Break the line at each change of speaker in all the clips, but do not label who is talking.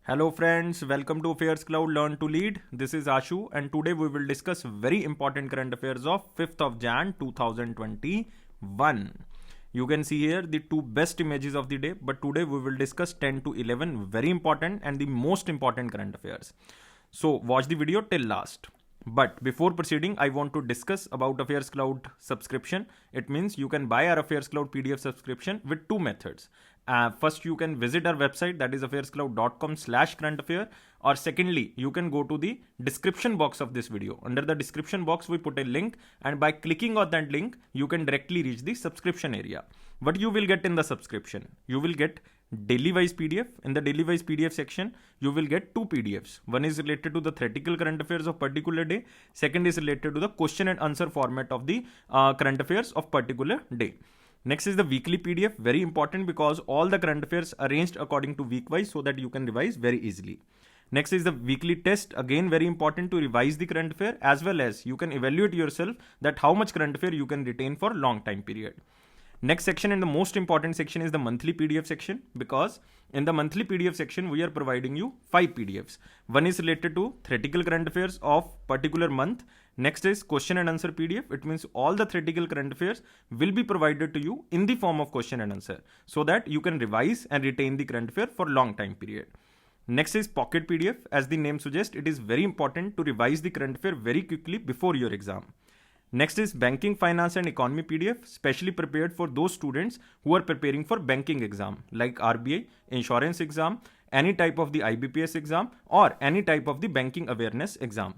Hello friends, welcome to AffairsCloud Learn to Lead. This is Ashu and today we will discuss very important current affairs of 5th of Jan 2021. You can see here the two best images of the day, but today we will discuss 10 to 11 very important and the most important current affairs. So watch the video till last. But before proceeding, I want to discuss about AffairsCloud subscription. It means you can buy our AffairsCloud PDF subscription with two methods. First, you can visit our website, that is affairscloud.com/currentaffair, or secondly, you can go to the description box of this video. Under the description box, we put a link, and by clicking on that link, you can directly reach the subscription area. What you will get in the subscription? You will get daily wise PDF. In the daily wise PDF section, you will get two PDFs. One is related to the theoretical current affairs of particular day. Second is related to the question and answer format of the current affairs of particular day. Next is the weekly PDF, very important because all the current affairs arranged according to week wise so that you can revise very easily. Next is the weekly test, again very important to revise the current affair, as well as you can evaluate yourself that how much current affair you can retain for long time period. Next section and the most important section is the monthly PDF section, because in the monthly PDF section we are providing you 5 PDFs. One is related to theoretical current affairs of particular month. Next is question and answer PDF. It means all the theoretical current affairs will be provided to you in the form of question and answer so that you can revise and retain the current affair for long time period. Next is pocket PDF. As the name suggests, it is very important to revise the current affair very quickly before your exam. Next is banking, finance and economy PDF, specially prepared for those students who are preparing for banking exam like RBI, insurance exam, any type of the IBPS exam or any type of the banking awareness exam.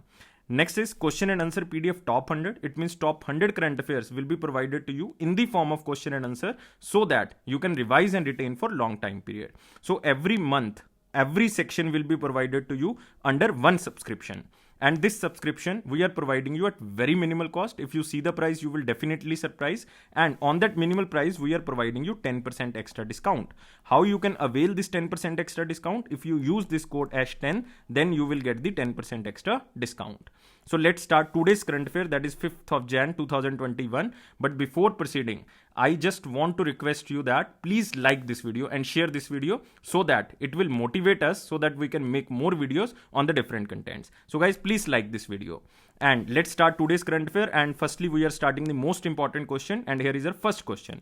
Next is question and answer PDF top 100. It means top 100 current affairs will be provided to you in the form of question and answer so that you can revise and retain for long time period. So every month, every section will be provided to you under one subscription. And this subscription we are providing you at very minimal cost. If you see the price, you will definitely surprise. And on that minimal price, we are providing you 10% extra discount. How you can avail this 10% extra discount? If you use this code ASH10, then you will get the 10% extra discount. So let's start today's current affair, that is 5th of Jan 2021. But before proceeding, I just want to request you that please like this video and share this video so that it will motivate us so that we can make more videos on the different contents. So guys, please like this video. And let's start today's current affair. And firstly, we are starting the most important question. And here is our first question.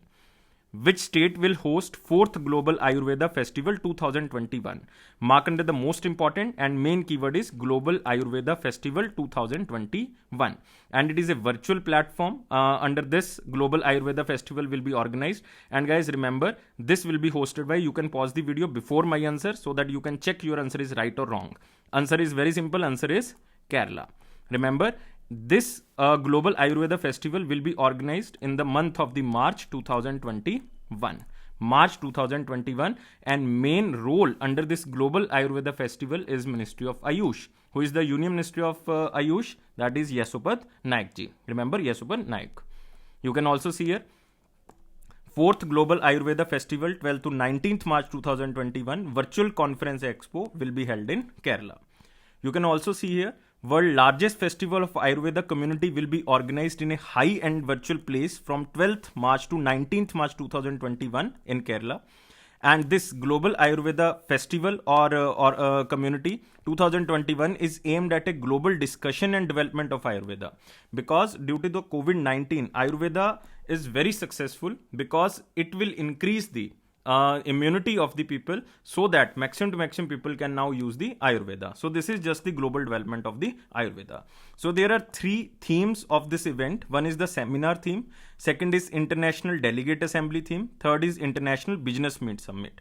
Which state will host 4th Global Ayurveda Festival 2021? Mark under the most important and main keyword is Global Ayurveda Festival 2021. And it is a virtual platform. Under this, Global Ayurveda Festival will be organized. And guys, remember, this will be hosted by, you can pause the video before my answer so that you can check your answer is right or wrong. Answer is very simple. Answer is Kerala. Remember, this Global Ayurveda Festival will be organized in the month of the March 2021. March 2021, and main role under this Global Ayurveda Festival is Ministry of Ayush. Who is the Union Ministry of Ayush? That is Yashopat Naik ji. Remember Yashopat Naik. You can also see here 4th Global Ayurveda Festival 12th to 19th March 2021 Virtual Conference Expo will be held in Kerala. You can also see here world largest festival of Ayurveda community will be organized in a high-end virtual place from 12th March to 19th March 2021 in Kerala. And this Global Ayurveda Festival or community 2021 is aimed at a global discussion and development of Ayurveda. Because due to the COVID-19, Ayurveda is very successful because it will increase the immunity of the people so that maximum to maximum people can now use the Ayurveda. So this is just the global development of the Ayurveda. So there are 3 themes of this event. One is the seminar theme. Second is International Delegate Assembly theme. Third is International Business Meet Summit.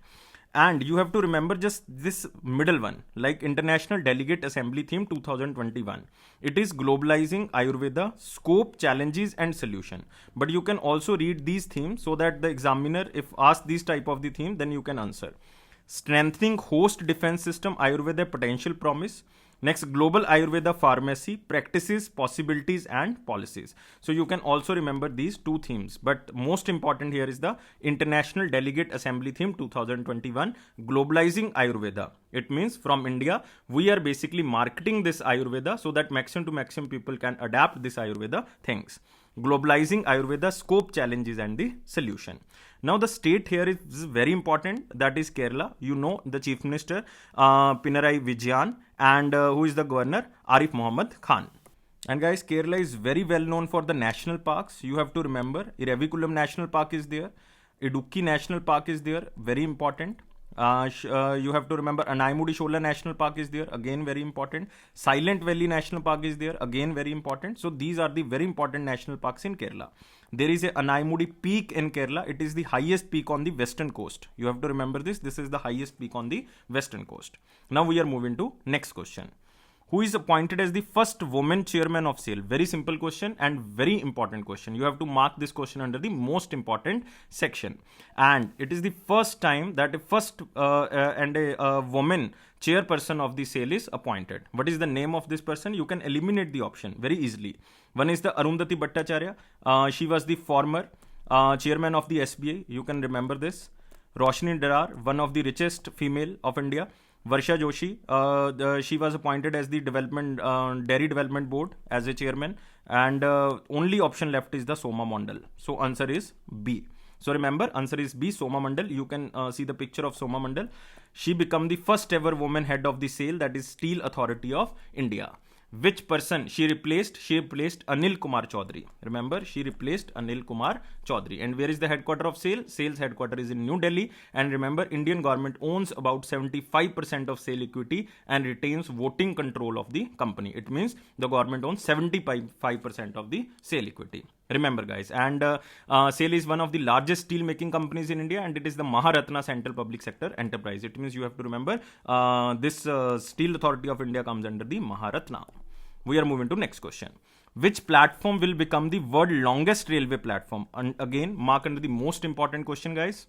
And you have to remember just this middle one, like International Delegate Assembly theme 2021. It is globalizing Ayurveda, scope, challenges and solution. But you can also read these themes so that the examiner, if asked these type of the theme, then you can answer. Strengthening host defense system, Ayurveda potential promise. Next, Global Ayurveda Pharmacy, practices, possibilities and policies. So you can also remember these 2 themes. But most important here is the International Delegate Assembly theme 2021, globalizing Ayurveda. It means from India, we are basically marketing this Ayurveda so that maximum to maximum people can adapt this Ayurveda things. Globalizing Ayurveda Scope Challenges and the Solution. Now the state here is very important, that is Kerala. You know the Chief Minister Pinarayi Vijayan, and who is the Governor? Arif Muhammad Khan. And guys, Kerala is very well known for the national parks. You have to remember, Irevikulam National Park is there, Idukki National Park is there, very important. You have to remember Anaimudi Shola National Park is there, again very important. Silent Valley National Park is there, again very important. So these are the very important national parks in Kerala. There is a Anaimudi Peak in Kerala. It is the highest peak on the western coast. You have to remember this. This is the highest peak on the western coast. Now we are moving to next question. Who is appointed as the first woman chairman of SAIL? Very simple question and very important question. You have to mark this question under the most important section. And it is the first time that a first woman chairperson of the SAIL is appointed. What is the name of this person? You can eliminate the option very easily. One is the Arundhati Bhattacharya. She was the former chairman of the SBI. You can remember this. Roshni Darar, one of the richest female of India. Varsha Joshi, she was appointed as the Dairy Development Board as a chairman, and only option left is the Soma Mandal. So answer is B. So remember, answer is B, Soma Mandal. You can see the picture of Soma Mandal. She became the first ever woman head of the SAIL, that is Steel Authority of India. Which person she replaced? She replaced Anil Kumar Chaudhary. Remember, she replaced Anil Kumar Chaudhary. And where is the headquarter of SAIL? SAIL's headquarter is in New Delhi. And remember, Indian government owns about 75% of SAIL equity and retains voting control of the company. It means the government owns 75% of the SAIL equity. Remember guys, and SAIL is one of the largest steel making companies in India, and it is the Maharatna Central Public Sector Enterprise. It means you have to remember this Steel Authority of India comes under the Maharatna. We are moving to next question. Which platform will become the world longest railway platform? And again, mark under the most important question guys.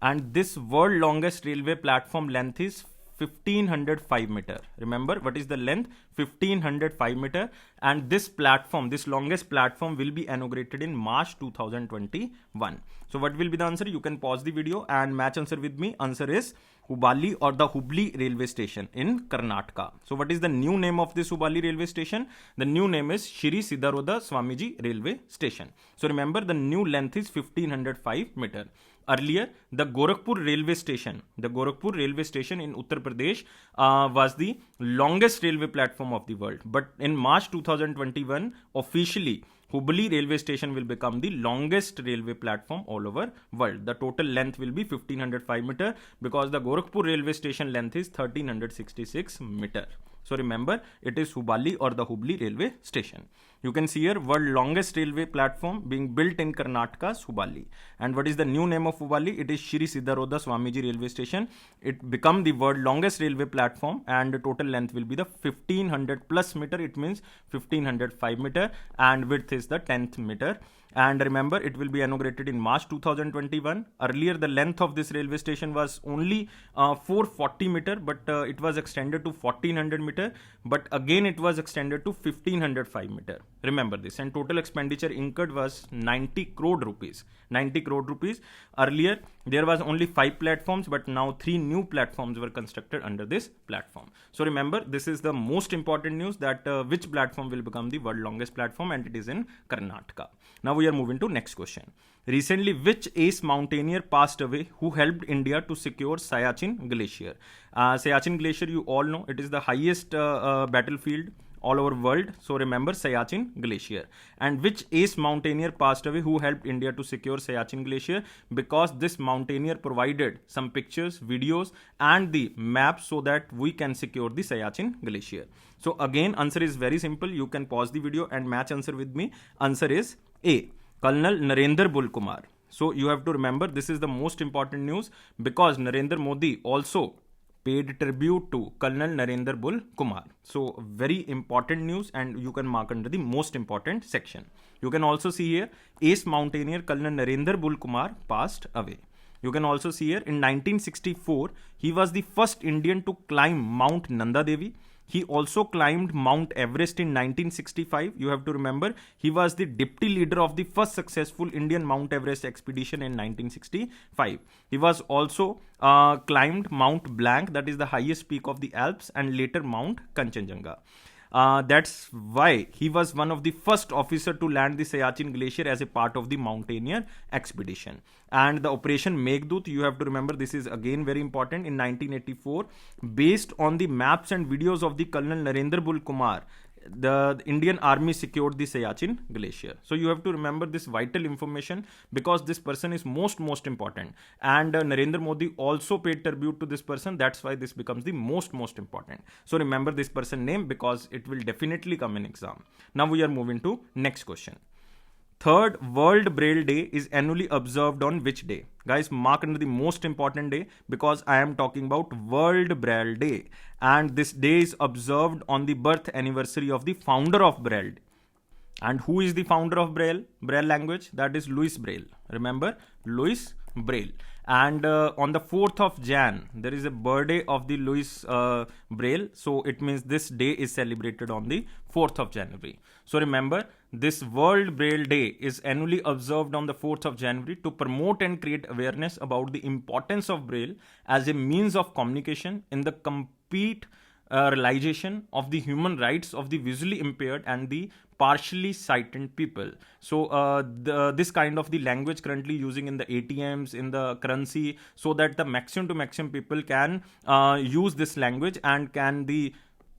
And this world longest railway platform length is 1505 meter. Remember, what is the length? 1505 meter. And this platform, this longest platform, will be inaugurated in March 2021. So what will be the answer? You can pause the video and match answer with me. Answer is Hubballi or the Hubli railway station in Karnataka. So what is the new name of this Hubballi railway station? The new name is Shri Siddharoda Swamiji railway station. So remember, the new length is 1505 meter. Earlier, the Gorakhpur railway station in Uttar Pradesh was the longest railway platform of the world. But in March 2021, officially, Hubli railway station will become the longest railway platform all over world. The total length will be 1505 meter because the Gorakhpur railway station length is 1366 meter. So remember, it is Hubballi or the Hubli railway station. You can see here, world longest railway platform being built in Karnataka's Hubballi. And what is the new name of Hubballi? It is Shri Siddharoda Swamiji railway station. It become the world longest railway platform, and the total length will be the 1500 plus meter. It means 1505 meter, and width is the 10th meter. And remember, it will be inaugurated in March 2021. Earlier, the length of this railway station was only 440 meter, but it was extended to 1400 meter. But again, it was extended to 1505 meter. Remember this. And total expenditure incurred was 90 crore rupees. 90 crore rupees. Earlier, there was only 5 platforms, but now 3 new platforms were constructed under this platform. So remember, this is the most important news, that which platform will become the world longest platform, and it is in Karnataka. Now we are moving to next question. Recently, which ace mountaineer passed away who helped India to secure Siachen Glacier? Siachen Glacier, you all know, it is the highest battlefield all over world. So remember, Siachen Glacier. And which ace mountaineer passed away who helped India to secure Siachen Glacier? Because this mountaineer provided some pictures, videos and the map so that we can secure the Siachen Glacier. So again, answer is very simple. You can pause the video and match answer with me. Answer is A, Colonel Narendra Bull Kumar. So you have to remember, this is the most important news because Narendra Modi also paid tribute to Colonel Narendra Bull Kumar. So very important news, and you can mark under the most important section. You can also see here, ace mountaineer Colonel Narendra Bull Kumar passed away. You can also see here, in 1964, he was the first Indian to climb Mount Nanda Devi. He also climbed Mount Everest in 1965. You have to remember, he was the deputy leader of the first successful Indian Mount Everest expedition in 1965. He was also climbed Mount Blanc, that is the highest peak of the Alps, and later Mount Kanchenjunga. That's why he was one of the first officer to land the Siachen Glacier as a part of the mountaineer expedition. And the Operation Meghdut, you have to remember, this is again very important, in 1984, based on the maps and videos of the Colonel Narendra Bul Kumar, the Indian Army secured the Siachen Glacier. So you have to remember this vital information because this person is most important, and Narendra Modi also paid tribute to this person. That's why this becomes the most important. So remember this person name because it will definitely come in exam. Now we are moving to next question. Third World Braille Day is annually observed on which day? Guys, mark under the most important day because I am talking about World Braille Day. And this day is observed on the birth anniversary of the founder of Braille. And who is the founder of Braille language? That is Louis Braille. Remember, Louis Braille. And on the 4th of Jan, there is a birthday of the Louis Braille. So it means this day is celebrated on the 4th of January. So remember, this World Braille Day is annually observed on the 4th of January to promote and create awareness about the importance of Braille as a means of communication in the complete realization of the human rights of the visually impaired and the partially sighted people. So this kind of the language currently using in the ATMs, in the currency, so that the maximum to maximum people can use this language and can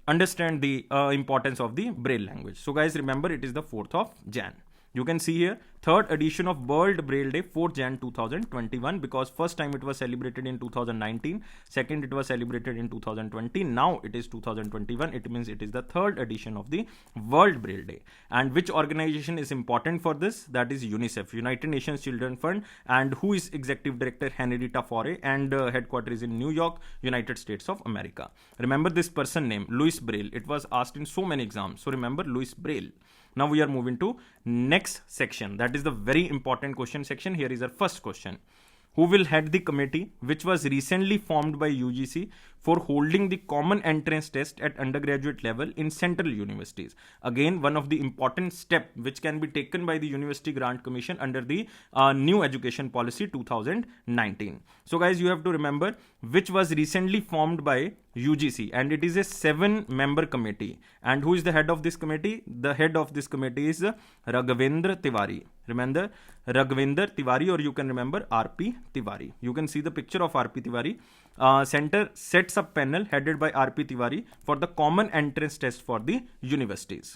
understand the importance of the Braille language. So guys, remember it is the 4th of Jan. You can see here, third edition of World Braille Day, 4th Jan 2021, because first time it was celebrated in 2019, second it was celebrated in 2020, now it is 2021. It means it is the third edition of the World Braille Day. And which organization is important for this? That is UNICEF, United Nations Children Fund, and who is Executive Director? Henrietta Fore, and headquarters is in New York, United States of America. Remember this person name, Louis Braille. It was asked in so many exams. So remember Louis Braille. Now we are moving to next section. That is the very important question section. Here is our first question. Who will head the committee which was recently formed by UGC for holding the common entrance test at undergraduate level in central universities? Again, one of the important step which can be taken by the University Grant Commission under the new education policy 2019. So guys, you have to remember which was recently formed by UGC, and it is a 7-member committee. And who is the head of this committee? The head of this committee is Raghavendra Tiwari. Remember Raghavendra Tiwari, or you can remember RP Tiwari. You can see the picture of RP Tiwari. Center sets up panel headed by RP Tiwari for the common entrance test for the universities.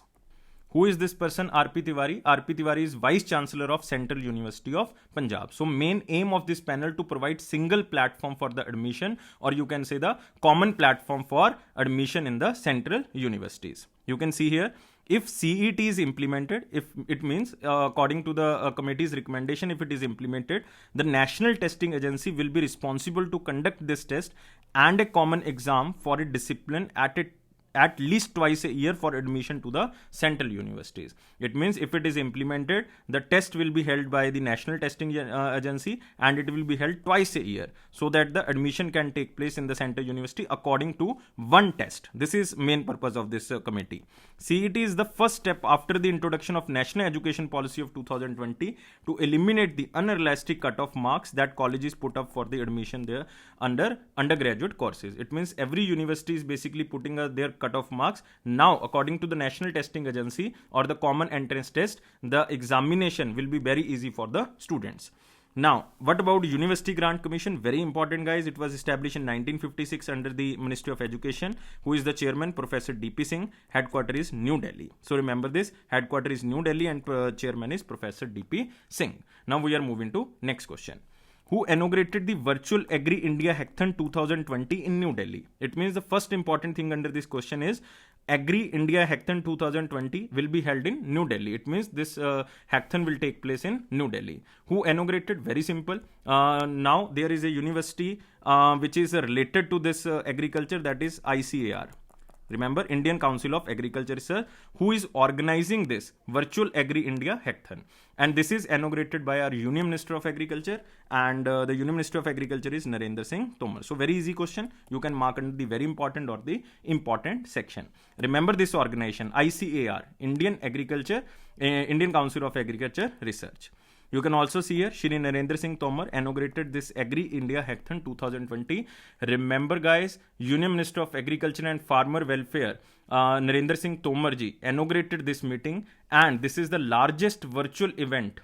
Who is this person? RP Tiwari. RP Tiwari is Vice Chancellor of Central University of Punjab. So main aim of this panel to provide single platform for the admission, or you can say the common platform for admission in the central universities. You can see here, if CET is implemented, if it means according to the committee's recommendation, if it is implemented, the National Testing Agency will be responsible to conduct this test and a common exam for a discipline at least twice a year for admission to the central universities. It means if it is implemented, the test will be held by the National Testing Agency, and it will be held twice a year so that the admission can take place in the central university according to one test. This is main purpose of this committee. CET is the first step after the introduction of National Education Policy of 2020 to eliminate the unrealistic cutoff marks that colleges put up for the admission there under undergraduate courses. It means every university is basically putting their cutoff marks. Now, according to the National Testing Agency or the common entrance test, the examination will be very easy for the students. Now, what about University Grant Commission? Very important, guys. It was established in 1956 under the Ministry of Education. Who is the chairman? Professor DP Singh. Headquarters is New Delhi. So remember this, headquarters is New Delhi and chairman is Professor DP Singh. Now we are moving to next question. Who inaugurated the virtual Agri India Hackathon 2020 in New Delhi? It means the first important thing under this question is Agri India Hackathon 2020 will be held in New Delhi. It means this hackathon will take place in New Delhi. Who inaugurated? Very simple. Now there is a university which is related to this agriculture, that is ICAR. Remember, Indian Council of Agriculture Research, who is organizing this virtual Agri India Hackathon. And this is inaugurated by our Union Minister of Agriculture, and the Union Minister of Agriculture is Narendra Singh Tomar. So very easy question. You can mark under the very important or the important section. Remember this organization, ICAR, Indian Council of Agriculture Research. You can also see here, Shri Narendra Singh Tomar inaugurated this Agri India Hackathon 2020. Remember guys, Union Minister of Agriculture and Farmer Welfare, Narendra Singh Tomar ji, inaugurated this meeting, and this is the largest virtual event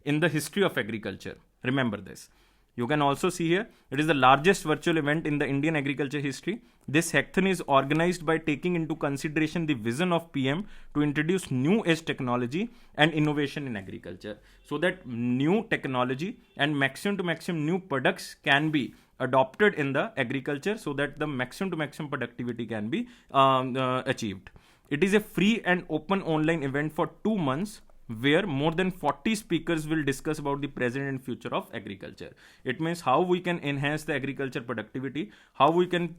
in the history of agriculture. Remember this. You can also see here, it is the largest virtual event in the Indian agriculture history. This hackathon is organized by taking into consideration the vision of PM to introduce new age technology and innovation in agriculture, so that new technology and maximum to maximum new products can be adopted in the agriculture, so that the maximum to maximum productivity can be achieved. It is a free and open online event for 2 months, where more than 40 speakers will discuss about the present and future of agriculture. It means how we can enhance the agriculture productivity, how we can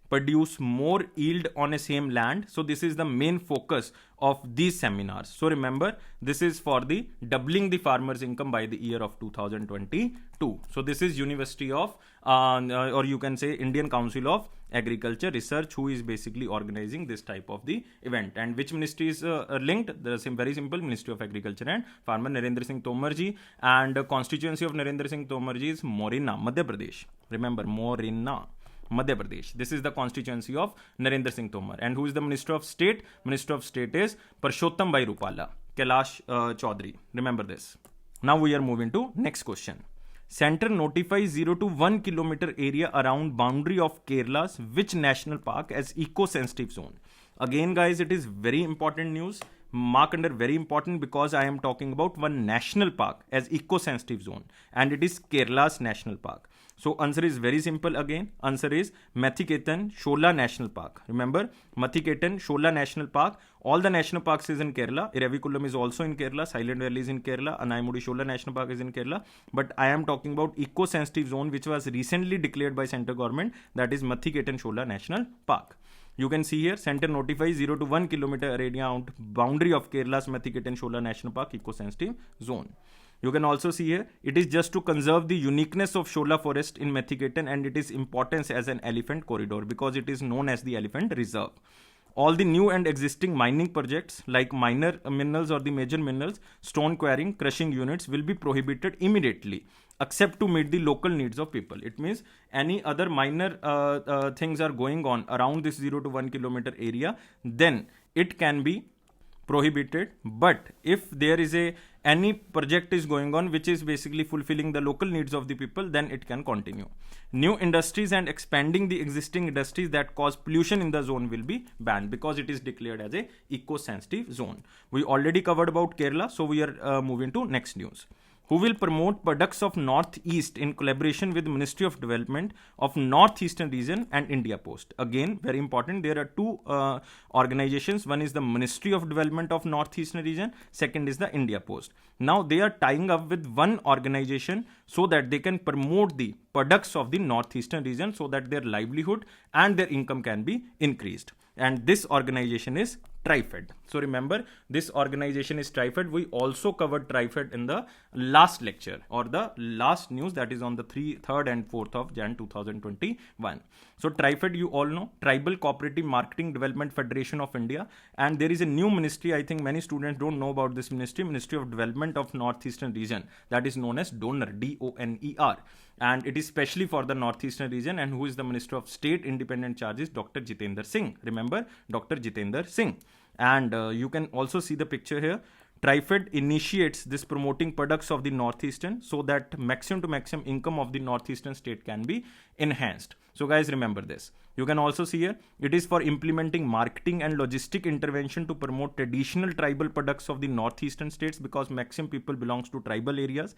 produce more yield on a same land. So this is the main focus of these seminars. So remember, this is for the doubling the farmers' income by the year of 2022. So this is University of, or you can say Indian Council of Agriculture Research, who is basically organizing this type of the event. And which ministry is linked? The same, very simple, Ministry of Agriculture and Farmer, Narendra Singh Tomar ji. And constituency of Narendra Singh Tomar ji is Morena, Madhya Pradesh. Remember, Morena, Madhya Pradesh. This is the constituency of Narendra Singh Tomar. And who is the Minister of State? Minister of State is Parshottam Bhai Rupala, Kailash Chaudhary. Remember this. Now we are moving to next question. Center notifies 0 to 1 kilometer area around boundary of Kerala's which national park as eco-sensitive zone? Again guys, it is very important news. Mark under very important, because I am talking about one national park as eco-sensitive zone, and it is Kerala's national park. So answer is very simple again. Answer is Mathiketan Shola National Park. Remember, Mathiketan Shola National Park. All the national parks is in Kerala. Eraviculam is also in Kerala. Silent Valley is in Kerala. Anaimudi Shola National Park is in Kerala. But I am talking about eco-sensitive zone, which was recently declared by central government. That is Mathiketan Shola National Park. You can see here, center notifies 0 to 1 kilometer area boundary of Kerala's Mathiketan Shola National Park eco-sensitive zone. You can also see here, it is just to conserve the uniqueness of Shola forest in Mathiketan and its importance as an elephant corridor, because it is known as the elephant reserve. All the new and existing mining projects like minor minerals or the major minerals, stone quarrying, crushing units will be prohibited immediately, except to meet the local needs of people. It means any other minor things are going on around this 0 to 1 kilometer area, then it can be prohibited. But if there is any project is going on which is basically fulfilling the local needs of the people, then it can continue. New industries and expanding the existing industries that cause pollution in the zone will be banned, because it is declared as a eco-sensitive zone. We already covered about Kerala, so we are moving to next news. Who will promote products of Northeast in collaboration with Ministry of Development of Northeastern region and India Post? Again, very important. There are two organizations. One is the Ministry of Development of Northeastern region. Second is the India Post. Now they are tying up with one organization so that they can promote the products of the Northeastern region, so that their livelihood and their income can be increased. And this organization is Trifed. So remember, this organization is Trifed. We also covered Trifed in the last lecture, or the last news, that is on the 3rd and 4th of Jan 2021. So Trifed, you all know, Tribal Cooperative Marketing Development Federation of India. And there is a new ministry. I think many students don't know about this ministry, Ministry of Development of Northeastern region, that is known as DONER, DONER. And it is specially for the Northeastern region. And who is the Minister of State Independent Charges? Dr. Jitendra Singh. Remember, Dr. Jitendra Singh. And you can also see the picture here. Trifed initiates this promoting products of the Northeastern, so that maximum to maximum income of the Northeastern state can be enhanced. So guys, remember this. You can also see here, it is for implementing marketing and logistic intervention to promote traditional tribal products of the Northeastern states, because maximum people belongs to tribal areas.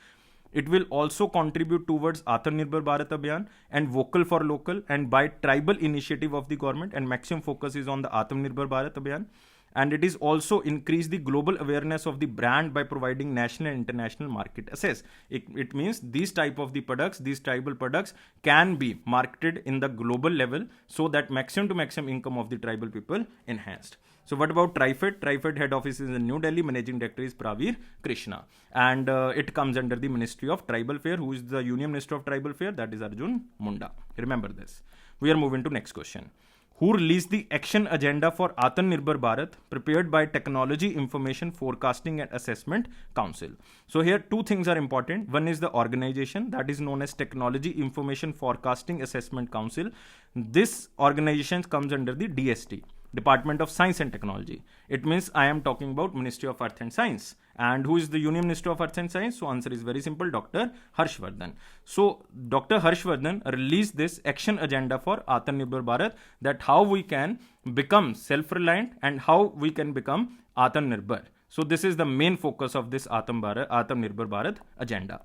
It will also contribute towards Atmanirbhar Bharat Abhiyan and Vocal for Local and by tribal initiative of the government, and maximum focus is on the Atmanirbhar Bharat Abhiyan. And it is also increase the global awareness of the brand by providing national and international market access. It means these type of the products, these tribal products can be marketed in the global level, so that maximum to maximum income of the tribal people enhanced. So what about Trifed? Trifed head office is in New Delhi. Managing director is Praveer Krishna. And it comes under the Ministry of Tribal Affairs. Who is the Union Minister of Tribal Affairs? That is Arjun Munda. Remember this. We are moving to next question. who released the action agenda for Atmanirbhar Bharat prepared by Technology Information Forecasting and Assessment Council. So here two things are important. One is the organization that is known as Technology Information Forecasting Assessment Council. This organization comes under the DST, Department of Science and Technology. It means I am talking about Ministry of Earth and Science. And who is the Union Minister of Earth and Science? So answer is very simple, Dr. Harshvardhan. So Dr. Harshvardhan released this action agenda for Atmanirbhar Bharat, that how we can become self-reliant and how we can become Atmanirbhar. So this is the main focus of this Atmanirbhar Bharat agenda.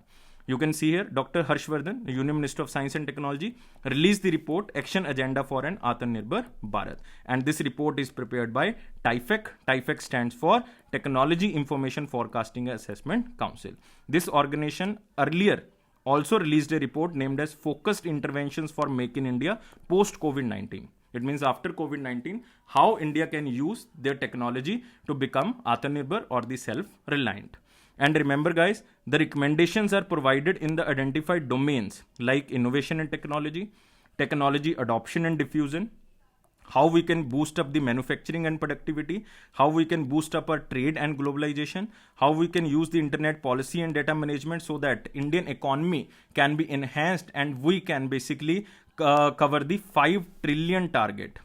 You can see here, Dr. Harshvardhan, the Union Minister of Science and Technology, released the report Action Agenda for an Atmanirbhar Bharat. And this report is prepared by TIFAC. TIFAC stands for Technology Information Forecasting Assessment Council. This organization earlier also released a report named as Focused Interventions for Make in India post COVID-19. It means after COVID-19, how India can use their technology to become Atmanirbhar or the self-reliant. And remember guys, the recommendations are provided in the identified domains like innovation and technology, technology adoption and diffusion, how we can boost up the manufacturing and productivity, how we can boost up our trade and globalization, how we can use the internet policy and data management so that Indian economy can be enhanced and we can basically cover the 5 trillion target.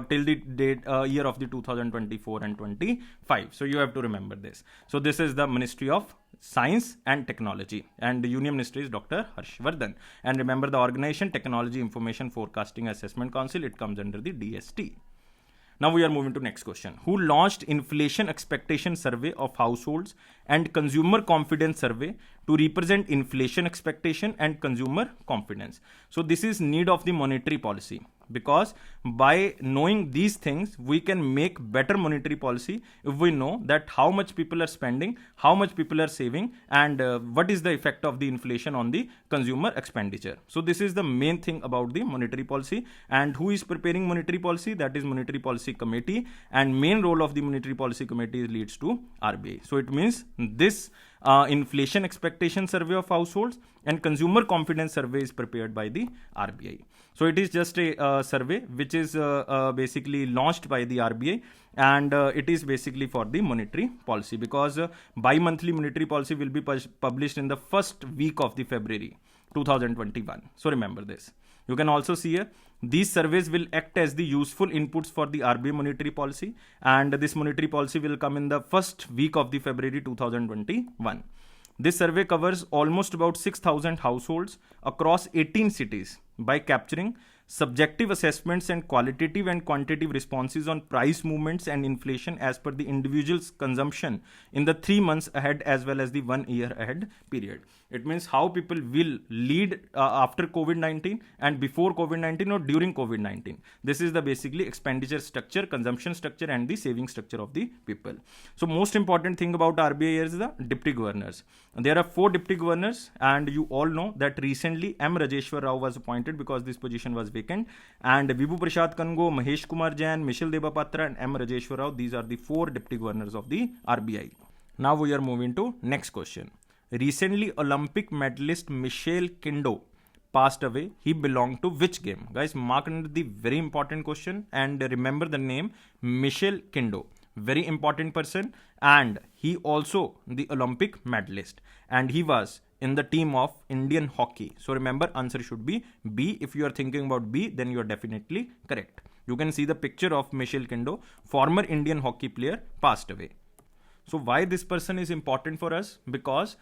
Till the year of the 2024 and 25. So you have to remember this. So this is the Ministry of Science and Technology, and the Union Minister is Dr. Harshvardhan. And remember the organization Technology Information Forecasting Assessment Council, it comes under the DST. Now we are moving to next question. Who launched Inflation Expectation Survey of Households and Consumer Confidence Survey to represent inflation expectation and consumer confidence? So this is need of the monetary policy, because by knowing these things we can make better monetary policy if we know that how much people are spending, how much people are saving, and what is the effect of the inflation on the consumer expenditure. So this is the main thing about the monetary policy. And who is preparing monetary policy? That is Monetary Policy Committee, and main role of the Monetary Policy Committee leads to RBI. So it means this inflation expectation survey of households and consumer confidence survey is prepared by the RBI. So it is just a survey which is basically launched by the RBI, and it is basically for the monetary policy, because bi-monthly monetary policy will be published in the first week of the February 2021. So remember this. You can also see here, these surveys will act as the useful inputs for the RBI monetary policy, and this monetary policy will come in the first week of the February 2021. This survey covers almost about 6,000 households across 18 cities by capturing subjective assessments and qualitative and quantitative responses on price movements and inflation as per the individual's consumption in the 3 months ahead as well as the 1 year ahead period. It means how people will lead after COVID-19 and before COVID-19 or during COVID-19. This is the basically expenditure structure, consumption structure, and the saving structure of the people. So most important thing about RBI is the deputy governors. There are 4 deputy governors, and you all know that recently M. Rajeshwar Rao was appointed because this position was vacant, and Vibhu Prasad Kango, Mahesh Kumar Jain, Michel Debapatra, and M. Rajeshwar Rao, these are the 4 deputy governors of the RBI. Now we are moving to next question. Recently Olympic medalist Michel Kendo passed away. He belonged to which game? Guys, mark under the very important question and remember the name Michel Kendo. Very important person, and he also the Olympic medalist, and he was in the team of Indian hockey. So remember, answer should be B. If you are thinking about B, then you are definitely correct. You can see the picture of Michel Kendo, former Indian hockey player, passed away. So why this person is important for us? Because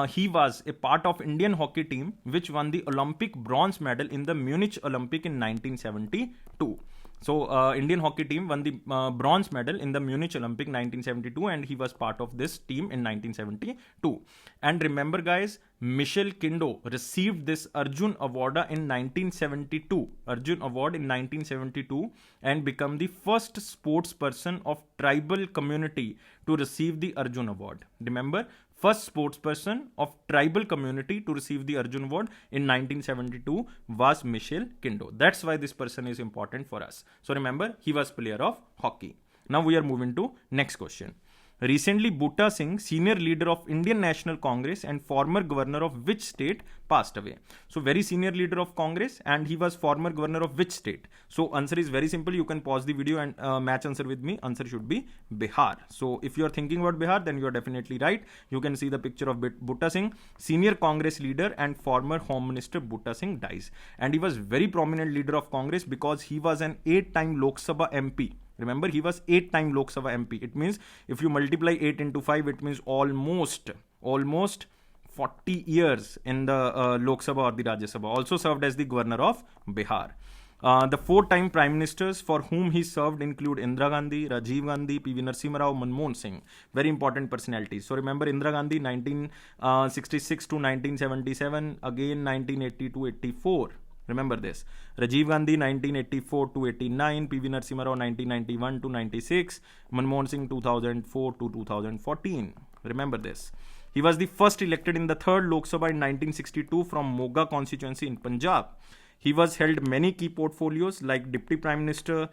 he was a part of Indian hockey team which won the Olympic bronze medal in the Munich Olympic in 1972. So Indian hockey team won the bronze medal in the Munich Olympic 1972, and he was part of this team in 1972. And remember guys, Michel Kendo received this Arjun Award in 1972. Arjun Award in 1972, and become the first sports person of tribal community to receive the Arjun Award. Remember, first sports person of tribal community to receive the Arjun Award in 1972 was Michel Kendo. That's why this person is important for us. So remember, he was player of hockey. Now we are moving to next question. Recently, Butta Singh, senior leader of Indian National Congress and former governor of which state, passed away? So very senior leader of Congress, and he was former governor of which state? So answer is very simple. You can pause the video and match answer with me. Answer should be Bihar. So if you are thinking about Bihar, then you are definitely right. You can see the picture of Butta Singh, senior Congress leader and former Home Minister Butta Singh dies. And he was very prominent leader of Congress because he was an 8-time Lok Sabha MP. Remember, he was 8-time Lok Sabha MP. It means if you multiply 8 into 5, it means almost 40 years in the Lok Sabha or the Rajya Sabha. Also served as the governor of Bihar. The 4-time prime ministers for whom he served include Indira Gandhi, Rajiv Gandhi, PV Narasimha Rao, Manmohan Singh. Very important personalities. So remember, Indira Gandhi 1966 to 1977, again 1980 to 84. Remember this. Rajiv Gandhi 1984 to 89, PV Narasimha Rao 1991 to 96, Manmohan Singh 2004 to 2014. Remember this. He was the first elected in the 3rd Lok Sabha in 1962 from Moga constituency in Punjab. He was held many key portfolios like Deputy Minister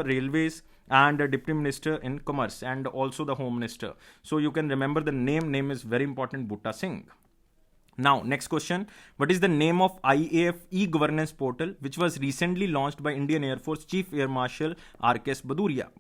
Railways and Deputy Minister in Commerce, and also the Home Minister. So you can remember the name. Name is very important, Butta Singh. Now, next question. What is the name of IAF e-governance portal which was recently launched by Indian Air Force Chief Air Marshal R.K.S. Bhaduria?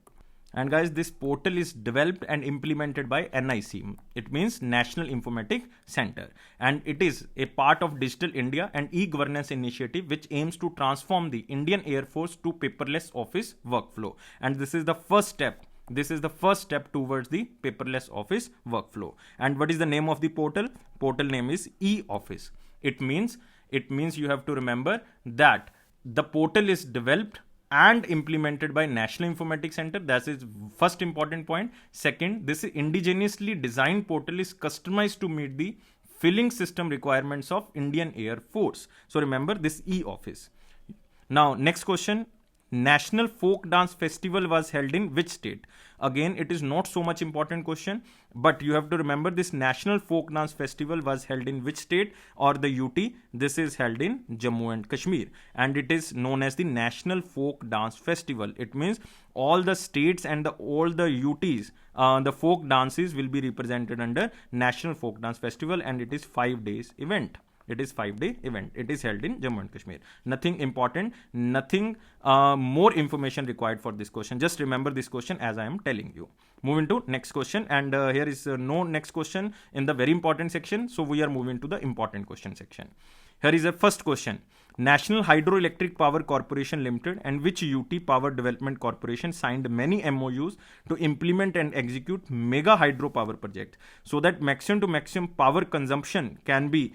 And guys, this portal is developed and implemented by NIC. It means National Informatic Center. And it is a part of Digital India and e-governance initiative which aims to transform the Indian Air Force to paperless office workflow. And this is the first step. This is the first step towards the paperless office workflow. And what is the name of the portal? Portal name is e-office. It means you have to remember that the portal is developed and implemented by National Informatics Center. That is first important point. Second, this indigenously designed portal is customized to meet the filling system requirements of Indian Air Force. So remember this e-office. Now, next question. National Folk Dance Festival was held in which state? Again, it is not so much important question, but you have to remember this National Folk Dance Festival was held in which state or the UT? This is held in Jammu and Kashmir, and it is known as the National Folk Dance Festival. It means all the states and all the UTs, the folk dances will be represented under National Folk Dance Festival, and it is 5 days event. It is 5-day event. It is held in Jammu and Kashmir. Nothing important, nothing more information required for this question. Just remember this question as I am telling you. Moving to next question, and here is no next question in the very important section. So we are moving to the important question section. Here is a first question. National Hydroelectric Power Corporation Limited and which UT Power Development Corporation signed many MOUs to implement and execute mega hydropower projects so that maximum to maximum power consumption can be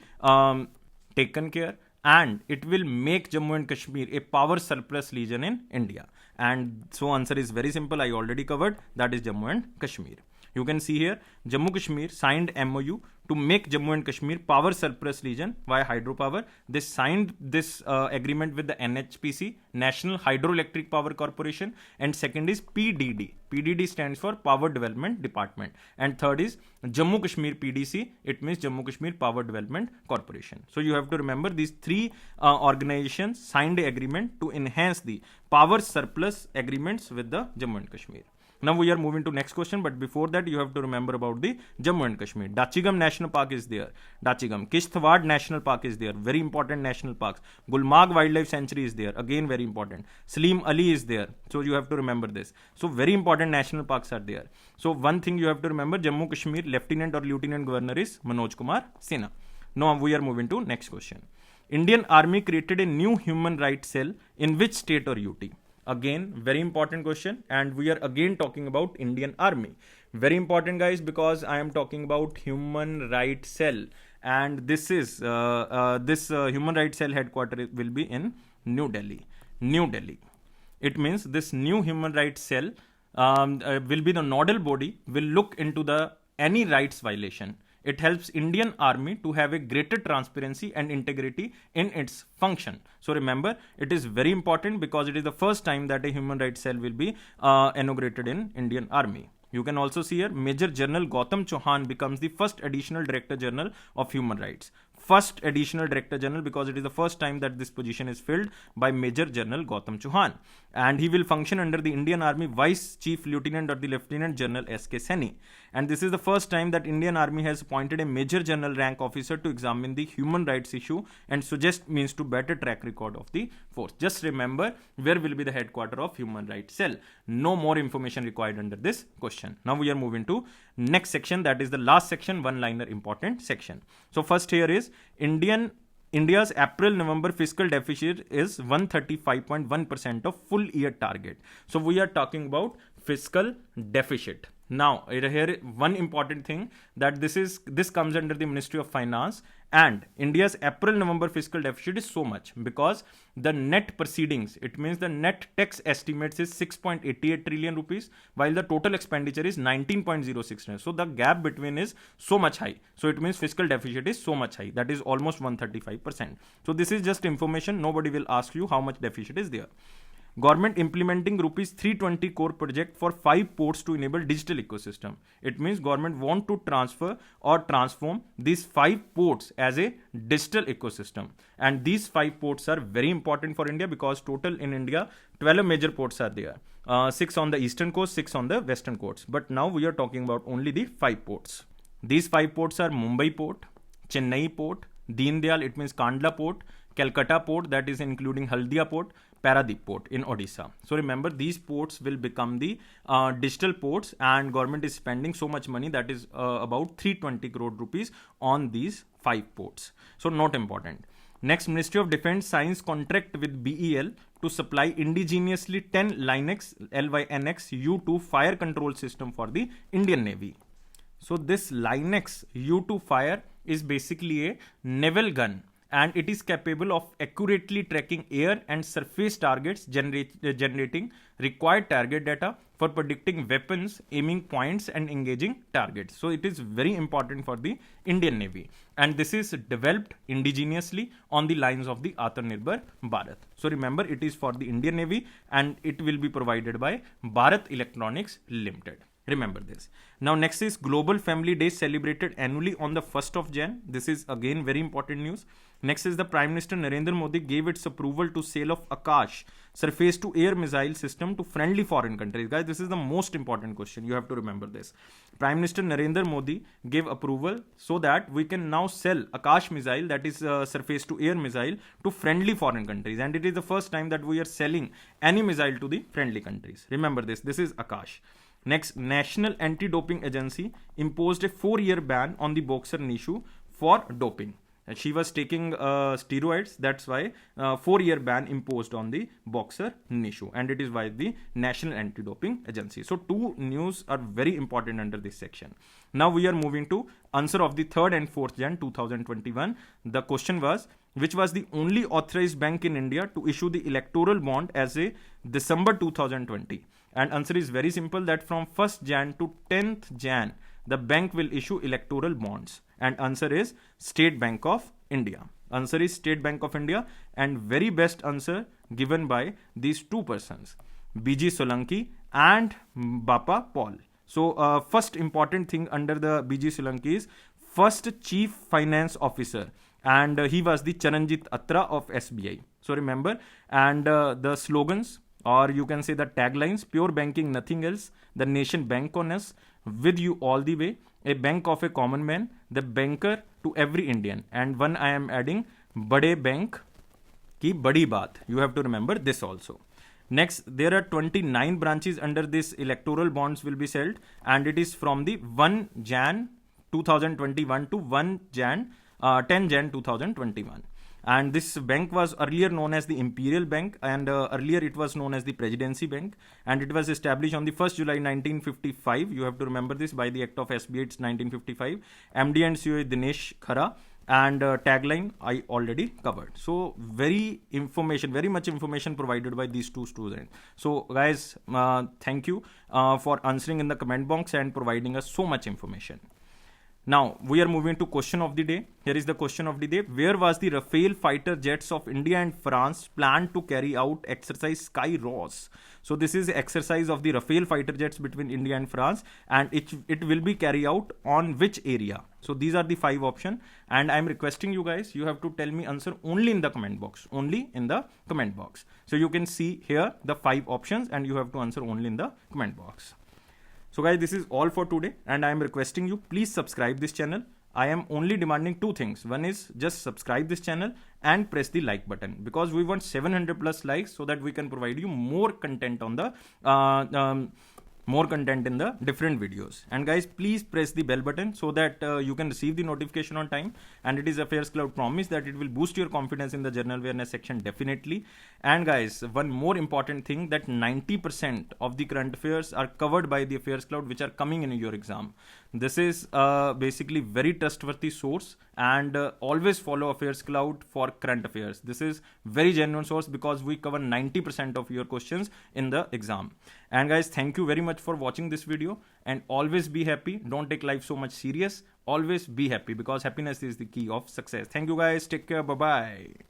taken care, and it will make Jammu and Kashmir a power surplus region in India. And so answer is very simple. I already covered. That is Jammu and Kashmir. You can see here Jammu Kashmir signed MOU to make Jammu and Kashmir power surplus region via hydropower. They signed this agreement with the NHPC, National Hydroelectric Power Corporation, and second is PDD. PDD stands for Power Development Department, and third is Jammu Kashmir PDC. It means Jammu Kashmir Power Development Corporation. So you have to remember these three organizations signed an agreement to enhance the power surplus agreements with the Jammu and Kashmir. Now we are moving to next question, but before that you have to remember about the Jammu and Kashmir. Dachigam National Park is there. Dachigam. Kishtwad National Park is there. Very important national parks. Gulmarg Wildlife Sanctuary is there. Again very important. Salim Ali is there. So you have to remember this. So very important national parks are there. So one thing you have to remember, Jammu Kashmir Lieutenant or Lieutenant Governor is Manoj Kumar Sinha. Now we are moving to next question. Indian Army created a new human rights cell in which state or UT? Again, very important question, and we are again talking about Indian Army. Very important, guys, because I am talking about human rights cell, and this is human rights cell headquarters will be in New Delhi. New Delhi. It means this new human rights cell will be the nodal body, will look into the any rights violation. It helps Indian Army to have a greater transparency and integrity in its function. So remember, it is very important because it is the first time that a human rights cell will be inaugurated in Indian Army. You can also see here, Major General Gautam Chauhan becomes the first additional Director General of Human Rights. first additional Director General because it is the first time that this position is filled by Major General Gautam Chauhan. And he will function under the Indian Army Vice Chief Lieutenant or the Lieutenant General S.K. Saini. And this is the first time that Indian Army has appointed a Major General rank officer to examine the human rights issue and suggest means to better track record of the force. Just remember where will be the headquarter of Human Rights Cell. No more information required under this question. Now we are moving to next section, that is the last section, one-liner important section. So first here is India's April-November fiscal deficit is 135.1% of full year target. So we are talking about fiscal deficit. Now here one important thing, that this comes under the Ministry of Finance, and India's April-November fiscal deficit is so much because the net proceedings, it means the net tax estimates is 6.88 trillion rupees while the total expenditure is 19.06 trillion. So the gap between is so much high. So it means fiscal deficit is so much high, that is almost 135%. So this is just information. Nobody will ask you how much deficit is there. Government implementing rupees 320 crore project for 5 ports to enable digital ecosystem. It means government want to transfer or transform these 5 ports as a digital ecosystem. And these 5 ports are very important for India because total in India 12 major ports are there. 6 on the eastern coast, 6 on the western coast. But now we are talking about only the 5 ports. These 5 ports are Mumbai port, Chennai port, Deen Dayal, it means Kandla port, Calcutta port, that is including Haldia port, Paradip port in Odisha. So remember, these ports will become the digital ports, and government is spending so much money, that is about 320 crore rupees on these 5 ports. So not important. Next, Ministry of Defence signs contract with BEL to supply indigenously 10 Lynx U2 fire control system for the Indian Navy. So this Lynx U2 fire is basically a naval gun, and it is capable of accurately tracking air and surface targets, generating required target data for predicting weapons, aiming points and engaging targets. So it is very important for the Indian Navy, and this is developed indigenously on the lines of the Atmanirbhar Bharat. So remember, it is for the Indian Navy and it will be provided by Bharat Electronics Limited. Remember this. Now next is Global Family Day celebrated annually on the 1st of Jan. This is again very important news. Next is the Prime Minister Narendra Modi gave its approval to sale of Akash surface to air missile system to friendly foreign countries. Guys, this is the most important question. You have to remember this. Prime Minister Narendra Modi gave approval so that we can now sell Akash missile, that is surface to air missile, to friendly foreign countries. And it is the first time that we are selling any missile to the friendly countries. Remember this. This is Akash. Next, National Anti-Doping Agency imposed a 4-year ban on the boxer Nishu for doping. She was taking steroids, that's why 4-year ban imposed on the boxer Nishu, and it is by the National Anti-Doping Agency. So 2 news are very important under this section. Now we are moving to answer of the 3rd and 4th Jan 2021. The question was, which was the only authorized bank in India to issue the electoral bond as a December 2020? And answer is very simple, that from 1st Jan to 10th Jan, the bank will issue electoral bonds. And answer is State Bank of India. Answer is State Bank of India, and very best answer given by these 2 persons, BG Solanki and Bapa Paul. So first important thing under the BG Solanki is first Chief Finance Officer, and he was the Charanjit Atra of SBI. So remember, and the slogans, or you can say the taglines: pure banking, nothing else, the nation bank on us, with you all the way, a bank of a common man, the banker to every Indian. And one I am adding, bade bank ki badi baat. You have to remember this also. Next, there are 29 branches under this electoral bonds will be sold, and it is from the 1 Jan 2021 to 10 Jan 2021. And this bank was earlier known as the Imperial Bank, and earlier it was known as the Presidency Bank, and it was established on the 1st July 1955. You have to remember this, by the Act of SBI, it's 1955. MD and CEO Dinesh Khara, and tagline I already covered. So very much information provided by these 2 students. So guys, thank you for answering in the comment box and providing us so much information. Now we are moving to question of the day. Here is the question of the day. Where was the Rafale fighter jets of India and France planned to carry out exercise Sky Ross? So this is exercise of the Rafale fighter jets between India and France, and it will be carried out on which area? So these are the 5 options, and I am requesting you guys, you have to tell me answer only in the comment box. Only in the comment box. So you can see here the 5 options, and you have to answer only in the comment box. So guys, this is all for today, and I am requesting you, please subscribe this channel. I am only demanding 2 things. One is just subscribe this channel and press the like button, because we want 700 plus likes so that we can provide you more content on the more content in the different videos. And guys, please press the bell button so that you can receive the notification on time. And it is AffairsCloud promise that it will boost your confidence in the general awareness section, definitely. And guys, one more important thing, that 90% of the current affairs are covered by the AffairsCloud, which are coming in your exam. This is basically very trustworthy source, and always follow AffairsCloud for current affairs. This is very genuine source, because we cover 90% of your questions in the exam. And guys, thank you very much for watching this video, and always be happy. Don't take life so much serious. Always be happy, because happiness is the key of success. Thank you guys. Take care. Bye bye.